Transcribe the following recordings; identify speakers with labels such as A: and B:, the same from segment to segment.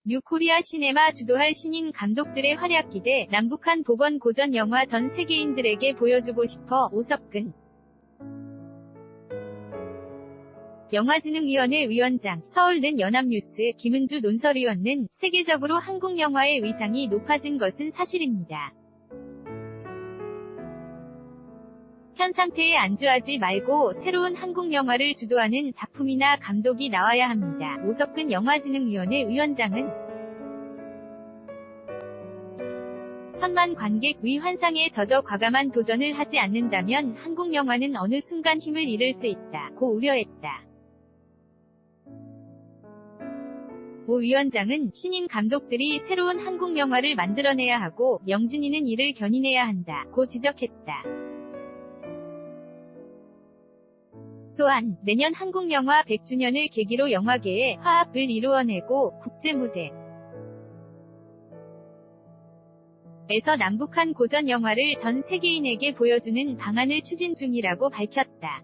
A: 뉴코리아 시네마 주도할 신인 감독들의 활약 기대. 남북한 복원 고전 영화 전 세계인들에게 보여주고 싶어. 오석근 영화진흥위원회 위원장, 서울는 연합뉴스, 김은주 논설위원은 세계적으로 한국 영화의 위상이 높아진 것은 사실입니다. 현 상태에 안주하지 말고 새로운 한국 영화를 주도하는 작품이나 감독이 나와야 합니다. 오석근 영화진흥위원회 위원장은 천만 관객 위 환상에 젖어 과감한 도전을 하지 않는다면 한국 영화는 어느 순간 힘을 잃을 수 있다 고 우려했다. 오 위원장은 신인 감독들이 새로운 한국 영화를 만들어내야 하고 영진이는 이를 견인해야 한다 고 지적했다. 또한 내년 한국 영화 100주년을 계기로 영화계의 화합을 이루어내고 국제무대 에서 남북한 고전 영화를 전 세계인에게 보여주는 방안을 추진 중이라고 밝혔다.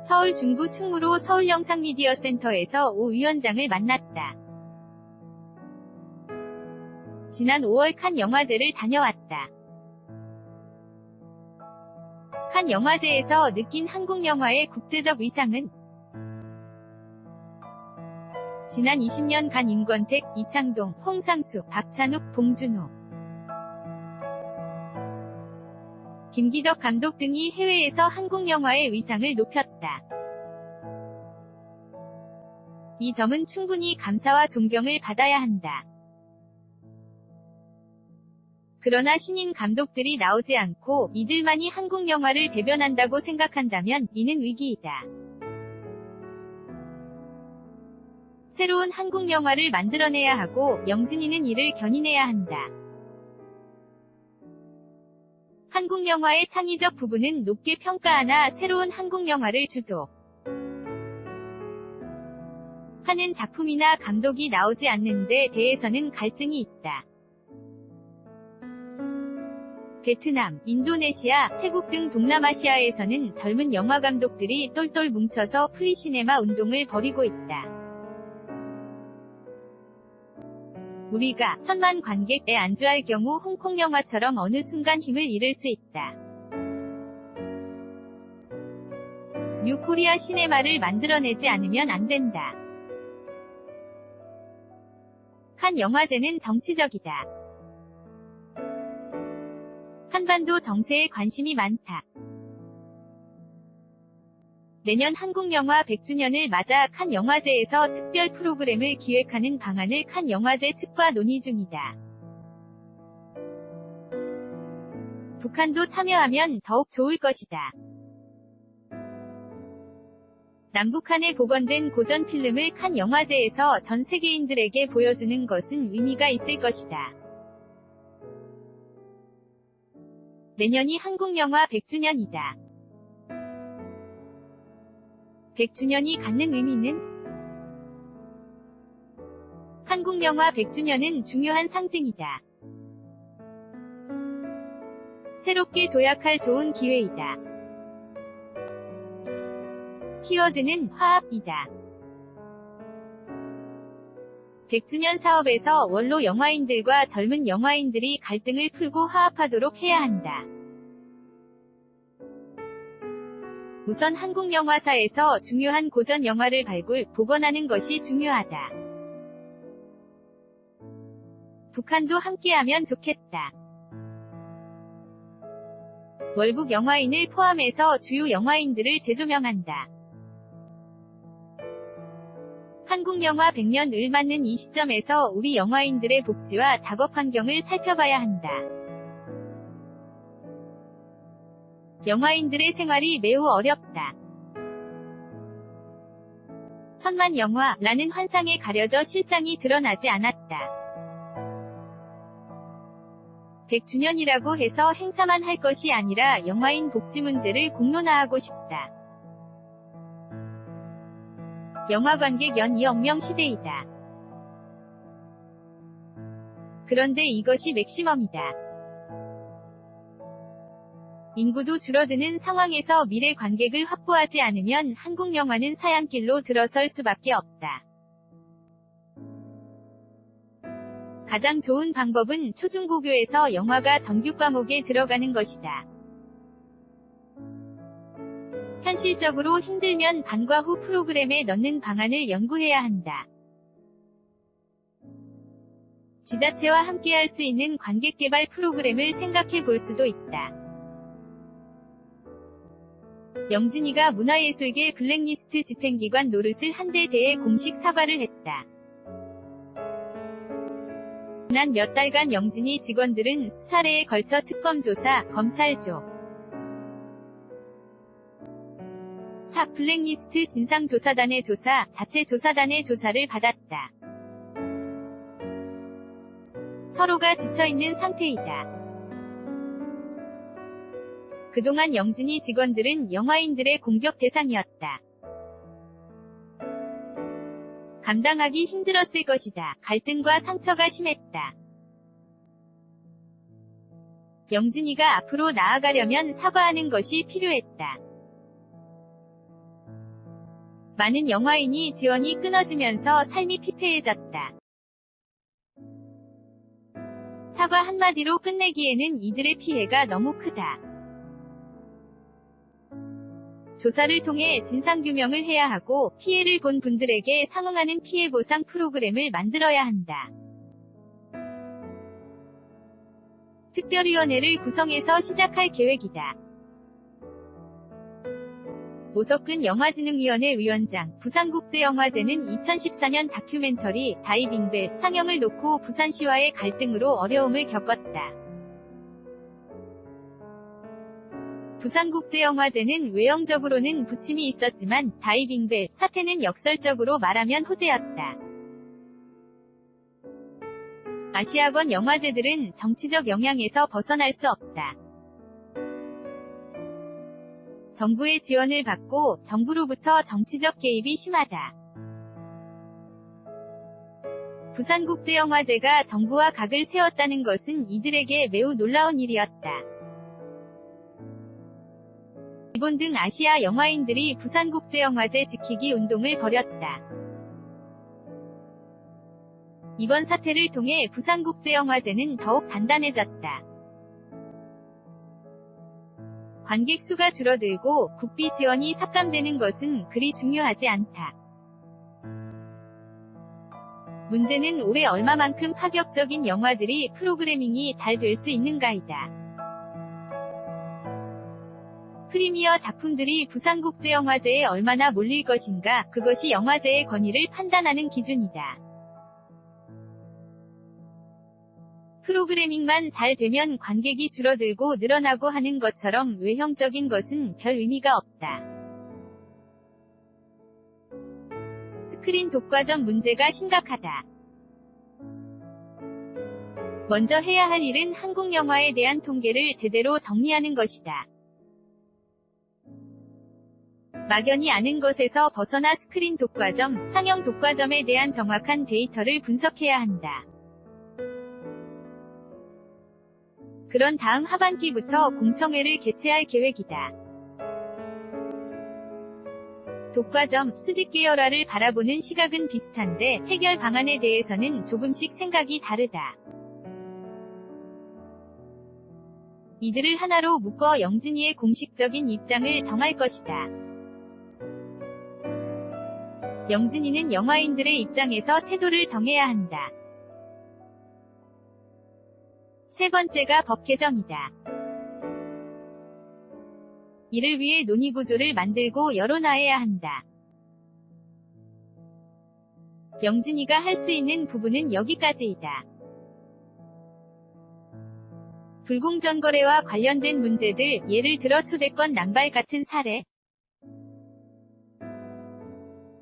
A: 서울 중구 충무로 서울영상미디어센터에서 오 위원장을 만났다. 지난 5월 칸 영화제를 다녀왔다. 칸 영화제에서 느낀 한국 영화의 국제적 위상은 지난 20년 간 임권택, 이창동, 홍상수, 박찬욱, 봉준호, 김기덕 감독 등이 해외에서 한국 영화의 위상을 높였다. 이 점은 충분히 감사와 존경을 받아야 한다. 그러나 신인 감독들이 나오지 않고 이들만이 한국 영화를 대변한다고 생각한다면 이는 위기이다. 새로운 한국 영화를 만들어내야 하고 영진이는 이를 견인해야 한다. 한국 영화의 창의적 부분은 높게 평가하나 새로운 한국 영화를 주도 하는 작품이나 감독이 나오지 않는 데 대해서는 갈증이 있다. 베트남, 인도네시아, 태국 등 동남아시아에서는 젊은 영화 감독들이 똘똘 뭉쳐서 프리시네마 운동을 벌이고 있다. 우리가 천만 관객에 안주할 경우 홍콩 영화처럼 어느 순간 힘을 잃을 수 있다. 뉴코리아 시네마를 만들어내지 않으면 안 된다. 칸 영화제는 정치적이다. 한반도 정세에 관심이 많다. 내년 한국 영화 100주년을 맞아 칸 영화제에서 특별 프로그램을 기획하는 방안을 칸 영화제 측과 논의 중이다. 북한도 참여하면 더욱 좋을 것이다. 남북한에 복원된 고전 필름을 칸 영화제에서 전 세계인들에게 보여주는 것은 의미가 있을 것이다. 내년이 한국 영화 100주년이다. 100주년이 갖는 의미는 한국 영화 100주년은 중요한 상징이다. 새롭게 도약할 좋은 기회이다. 키워드는 화합이다. 100주년 사업에서 원로 영화인들과 젊은 영화인들이 갈등을 풀고 화합하도록 해야 한다. 우선 한국 영화사에서 중요한 고전 영화를 발굴, 복원하는 것이 중요하다. 북한도 함께하면 좋겠다. 월북 영화인을 포함해서 주요 영화인들을 재조명한다. 한국 영화 100년을 맞는 이 시점에서 우리 영화인들의 복지와 작업 환경을 살펴봐야 한다. 영화인들의 생활이 매우 어렵다. 천만 영화라는 환상에 가려져 실상이 드러나지 않았다. 100주년이라고 해서 행사만 할 것이 아니라 영화인 복지 문제를 공론화하고 싶다. 영화 관객 연 2억 명 시대이다. 그런데 이것이 맥시멈이다. 인구도 줄어드는 상황에서 미래 관객을 확보하지 않으면 한국 영화는 사양길로 들어설 수밖에 없다. 가장 좋은 방법은 초중고교에서 영화가 정규 과목에 들어가는 것이다. 현실적으로 힘들면 반과 후 프로그램에 넣는 방안을 연구해야 한다. 지자체와 함께할 수 있는 관객개발 프로그램을 생각해 볼 수도 있다. 영진이가 문화예술계 블랙리스트 집행기관 노릇을 한 데 대해 공식 사과를 했다. 지난 몇 달간 영진이 직원들은 수차례에 걸쳐 특검 조사, 검찰조, 사 블랙리스트 진상조사단의 조사, 자체 조사단의 조사를 받았다. 서로가 지쳐있는 상태이다. 그동안 영진이 직원들은 영화인들의 공격 대상이었다. 감당하기 힘들었을 것이다. 갈등과 상처가 심했다. 영진이가 앞으로 나아가려면 사과하는 것이 필요했다. 많은 영화인이 지원이 끊어지면서 삶이 피폐해졌다. 사과 한마디로 끝내기에는 이들의 피해가 너무 크다. 조사를 통해 진상규명을 해야 하고 피해를 본 분들에게 상응하는 피해보상 프로그램을 만들어야 한다. 특별위원회를 구성해서 시작할 계획이다. 오석근 영화진흥위원회 위원장, 부산국제영화제는 2014년 다큐멘터리 다이빙벨 상영을 놓고 부산시와의 갈등으로 어려움을 겪었다. 부산국제영화제는 외형적으로는 부침이 있었지만 다이빙벨 사태는 역설적으로 말하면 호재였다. 아시아권 영화제들은 정치적 영향에서 벗어날 수 없다. 정부의 지원을 받고 정부로부터 정치적 개입이 심하다. 부산국제영화제가 정부와 각을 세웠다는 것은 이들에게 매우 놀라운 일이었다. 일본 등 아시아 영화인들이 부산국제영화제 지키기 운동을 벌였다. 이번 사태를 통해 부산국제영화제는 더욱 단단해졌다. 관객 수가 줄어들고 국비 지원이 삭감되는 것은 그리 중요하지 않다. 문제는 올해 얼마만큼 파격적인 영화들이 프로그래밍이 잘 될 수 있는가이다. 프리미어 작품들이 부산국제영화제에 얼마나 몰릴 것인가, 그것이 영화제의 권위를 판단하는 기준이다. 프로그래밍만 잘 되면 관객이 줄어들고 늘어나고 하는 것처럼 외형적인 것은 별 의미가 없다. 스크린 독과점 문제가 심각하다. 먼저 해야 할 일은 한국 영화에 대한 통계를 제대로 정리하는 것이다. 막연히 아는 것에서 벗어나 스크린 독과점, 상영 독과점에 대한 정확한 데이터를 분석해야 한다. 그런 다음 하반기부터 공청회를 개최할 계획이다. 독과점, 수직 계열화를 바라보는 시각은 비슷한데 해결 방안에 대해서는 조금씩 생각이 다르다. 이들을 하나로 묶어 영진이의 공식적인 입장을 정할 것이다. 영진이는 영화인들의 입장에서 태도를 정해야 한다. 세 번째가 법 개정이다. 이를 위해 논의구조를 만들고 여론화해야 한다. 영진이가 할 수 있는 부분은 여기까지이다. 불공정거래와 관련된 문제들, 예를 들어 초대권 남발 같은 사례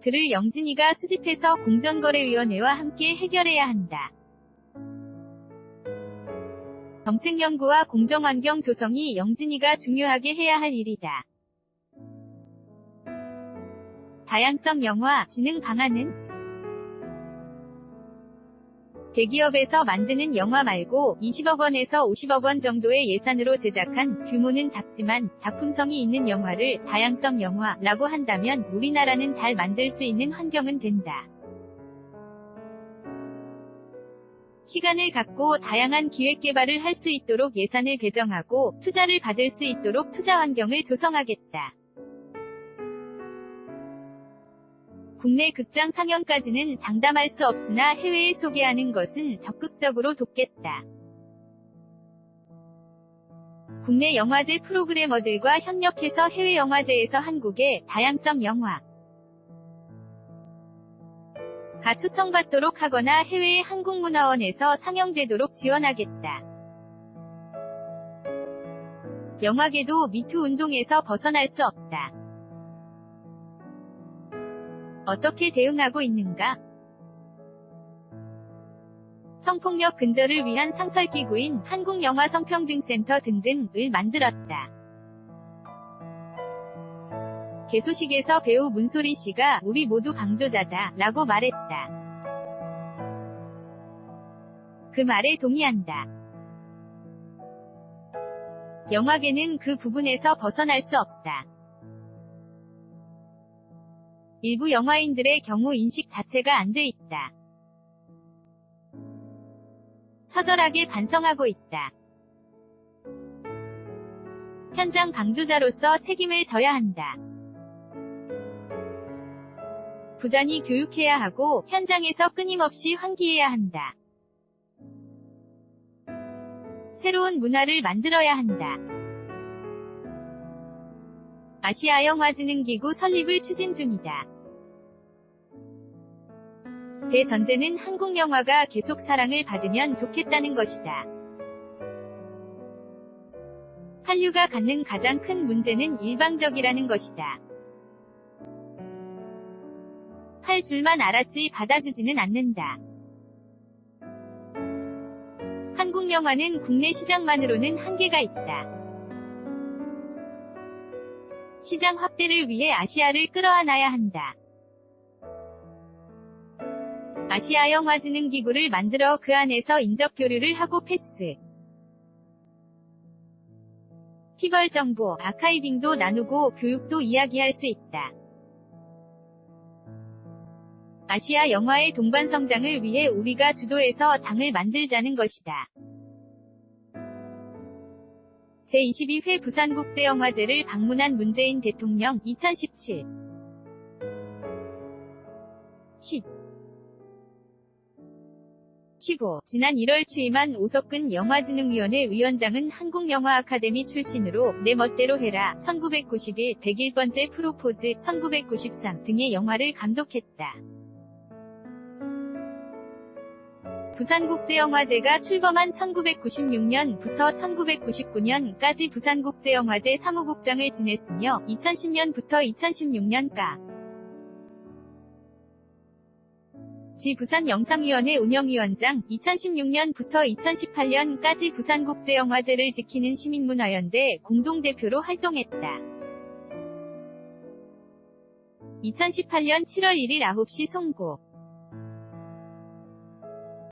A: 들을 영진이가 수집해서 공정거래위원회와 함께 해결해야 한다. 정책연구와 공정환경 조성이 영진이가 중요하게 해야 할 일이다. 다양성 영화, 진흥 방안은 대기업에서 만드는 영화 말고 20억 원에서 50억 원 정도의 예산으로 제작한 규모는 작지만 작품성이 있는 영화를 다양성 영화라고 한다면 우리나라는 잘 만들 수 있는 환경은 된다. 시간을 갖고 다양한 기획 개발을 할 수 있도록 예산을 배정하고 투자를 받을 수 있도록 투자 환경을 조성하겠다. 국내 극장 상영까지는 장담할 수 없으나 해외에 소개하는 것은 적극적으로 돕겠다. 국내 영화제 프로그래머들과 협력해서 해외 영화제에서 한국의 다양성 영화가 초청받도록 하거나 해외의 한국문화원에서 상영되도록 지원하겠다. 영화계도 미투 운동에서 벗어날 수 없다. 어떻게 대응하고 있는가? 성폭력 근절을 위한 상설기구인 한국영화성평등센터 등등을 만들었다. 개소식에서 배우 문소리 씨가 "우리 모두 방조자다" 라고 말했다. 그 말에 동의한다. 영화계는 그 부분에서 벗어날 수 없다. 일부 영화인들의 경우 인식 자체가 안 돼 있다. 처절하게 반성하고 있다. 현장 방조자로서 책임을 져야 한다. 부단히 교육해야 하고 현장에서 끊임없이 환기해야 한다. 새로운 문화를 만들어야 한다. 아시아영화진흥기구 설립을 추진 중이다. 대전제는 한국 영화가 계속 사랑을 받으면 좋겠다는 것이다. 한류가 갖는 가장 큰 문제는 일방적이라는 것이다. 할 줄만 알았지 받아주지는 않는다. 한국 영화는 국내 시장만으로는 한계가 있다. 시장 확대를 위해 아시아를 끌어안아야 한다. 아시아영화진흥기구를 만들어 그 안에서 인적 교류를 하고 패스, 티벌 정보, 아카이빙도 나누고 교육도 이야기할 수 있다. 아시아 영화의 동반 성장을 위해 우리가 주도해서 장을 만들자는 것이다. 제22회 부산국제영화제를 방문한 문재인 대통령 2017 10 15. 지난 1월 취임한 오석근 영화진흥위원회 위원장은 한국영화아카데미 출신으로 내 멋대로 해라, 1991, 101번째 프로포즈, 1993 등의 영화를 감독했다. 부산국제영화제가 출범한 1996년부터 1999년까지 부산국제영화제 사무국장을 지냈으며 2010년부터 2016년까지 부산영상위원회 운영위원장, 2016년부터 2018년까지 부산국제영화제를 지키는 시민문화연대 공동대표로 활동했다. 2018년 7월 1일 9시 송고